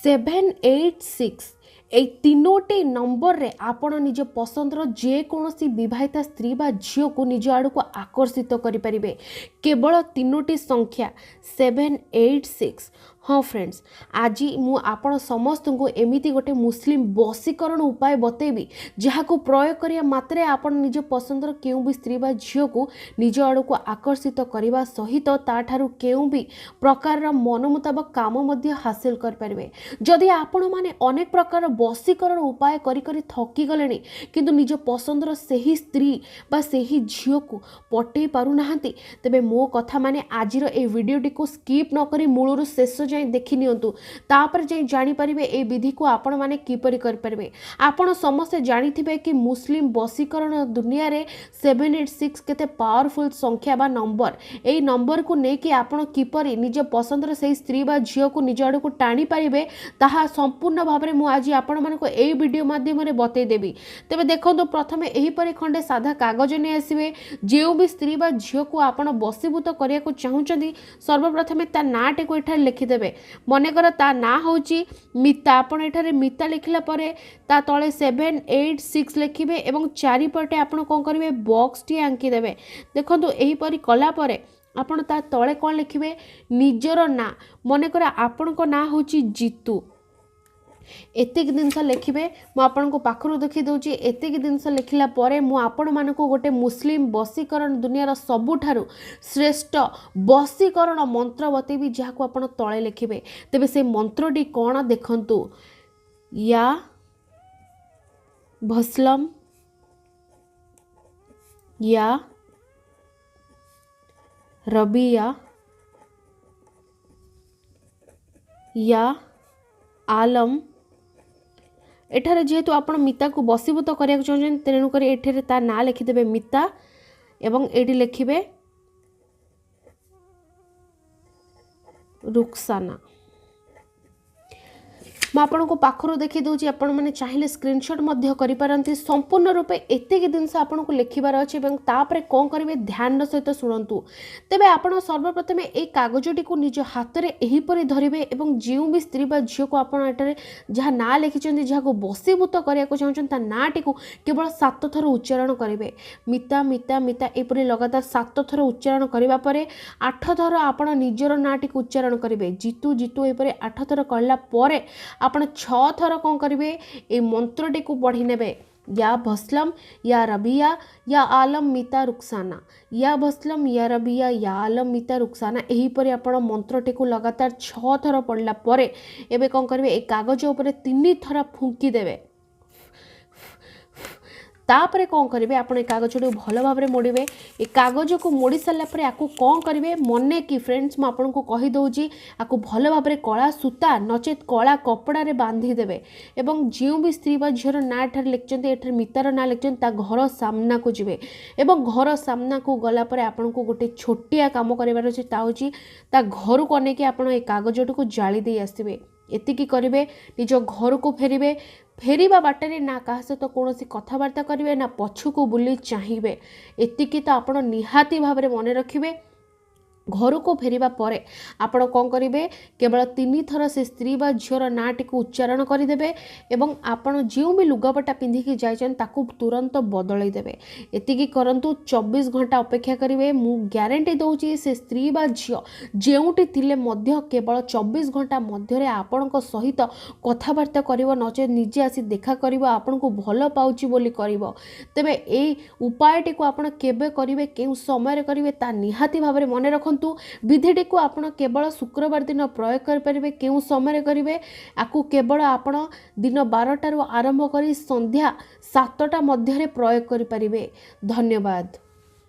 786 এই তিনোটি নম্বরে ଆପଣ ନିଜ ପସନ୍ଦର ଯେକୌଣସି ବିବାହିତା ସ୍ତ୍ରୀ ବା ଝିଅକୁ ନିଜ ଆଡ଼କୁ ଆକର୍ଷିତ କରିପାରିବେ। କେବଳ ତିନୋଟି ସଂଖ୍ୟା 786। हाँ फ्रेंड्स, आज मु आपण समस्तଙ୍କୁ एमिति गोटे मुस्लिम बशीकरण उपाय बतेबी जहां प्रयोग करिया मात्रे आपण निज पसंदर केउ भी स्त्री बा झियो को निज आड़ को आकर्षित करने सहित ताठारु केउ भी प्रकार मन मुताबक काम मध्य हासिल कर परिबे। जदि आपण माने अनेक प्रकार बशीकरण उपाय करी करी थकी गलेनी किंतु निज पसंदर सही स्त्री बा सही झियो को पटै पारु नाहंती, तबे मो कथा माने आजिर ए वीडियोटी को स्किप न करी मूलरु शेष देखि नियंतु, तापर जाई जानि परिबे ए विधि को आपण माने किपरि कर परिबे। आपण समस्त जानि थिबे कि मुस्लिम बशीकरण दुनिया रे 786 केते पावरफुल संख्या बा नंबर। एई नंबर को नै कि आपण किपरि निज पसंदर सही स्त्री बा झियो को निज आड़ को टाणी परिबे ताहा संपूर्ण भाबरे मु आज आपण माने को एई वीडियो माध्यम रे बतै देबी। तबे देखंतु प्रथमे एही परि खंडे साधा कागज नै आसीबे। जेउ भी स्त्री बा झियो को आपण बशीभूत करिया को चाहुचंदी सर्वप्रथमे ता नाटे को एठा लिखि देबे। मनकर ता ना होची मिता, आपण एठारे मिता लिखला परे ता तळे 786 लिखिबे एवं चारिपटे आपण कोन करिवे बॉक्स टी आंकी देबे। देखंतु एही परि कला परे आपण ता तळे कोन लिखिबे निजर ना, मनकर आपण को ना होची जीतू, एतिक जिनस लिखिबे। मु आपन को पाखरु देखि दउची एतिक जिनस लिखला परे मु आपण मान को गोटे मुस्लिम बशीकरण दुनियार सबुठारु श्रेष्ठ बशीकरण मंत्र बतेबी जहा को आपण तळे लिखिबे। तबे से मंत्रटी कोन देखंतु, या भस्लम या रबिया या आलम। एठारे जेहेतु आपण मिता को बशीभूत करिया चाहछन तेणु करी एठारे ता ना लिखिदेबे मिता एवं एडी लिखिबे रुक्साना। मैं आपन को पाखरु देखि दउची, आपण माने चाहिले स्क्रीनशॉट मध्य करि पारंती। संपूर्ण रूपे एतेक जिनस आपण को लिखिबार अछि एवं तापरे कोन करिवे ध्यान सहित सुनंतु। तबे आपण सर्वप्रथमे ए कागजटी को निज हाथ रे एही परि धरिबे एवं जेउ भी स्त्री बा झियो को आपण एटारे जहा ना लिखिचंदी जहा को बशीभूत करिया को चाहछन ता नाटी को केवल 7 थर उच्चारण करिवे। मिता मिता मिता ए परि लगातार 7 थर उच्चारण करिवा परे 8 थर आपण निजर नाटी को उच्चारण करिवे। जीतू जीतू ए परि 8 थर कहला परे आपण 6 थर कौन करिवे ए मंत्रटी को पढ़ी नेबे। या भस्लम या रबिया या आलम मिता रुक्साना, या भस्लम या रबिया या आलम मिता रुक्साना। एही परि आपण मंत्रटी को लगातार 6 थर पढ़ला परे एबे कौन करिवे ए कागज ऊपर 3 थर फुंकी देबे। तापरे कौन करिवे आपण ए कागज को भल भाव में मोड़े। ए कागज को मोड़ी सारा पर आपको कौन करिवे मने कि फ्रेंड्स मैं आपन को कहि दउची आपको भल भाव में कला सूता नचेत कला कपड़ा रे बांधी देबे एवं जो भी स्त्री बा झीर ना ठार लिखचंते एठार मितार ना लिखचंते ता घर सामना को जिवे एवं घर सामना को गला पर आपन को गोटे छोटिया काम करिवार अछि ता होची ता घर को अनेक आपन ए कागज को जाली दे आसीबे। एतिकी करिवे निज घर को फेरिबे। फेरिबा बाटरे ना कहा सहित कौन कथबार्ता करेंगे ना पछकू बुली चाहिए। एतिकी तो आप निहाती भाव में मन रखिए। घर को फेरिबा परे आपण कौन करेंगे केवल 3 थर से स्त्री बा झीर नाटी को उच्चारण करदेवे एवं आपण जो भी लुगापटा पिंधिकी जाइछन ताकू तुरंत बदलाई देवे। एतिकी करंतु 24 घंटा अपेक्षा करेंगे। मु ग्यारंटी दउची से स्त्री बा झियो जेउटी थिले मध्य केवल 24 घंटा मध्य आपण सहित कथबार्ता करिवो नचे निजे आसी देखा करिवो आपण को भल पाउची बोली करिवो। तबे ए उपायटी को आपण केबे करिवे केउ समय करिवे ता निहाती भाव में मन रखन। विधिटी को आपण केवल शुक्रवार दिन प्रयोग करें। केउ समय करेंगे आपको केवल आपण दिन 12 आरंभ कर संध्या 7टा मध्य प्रयोग करें। धन्यवाद।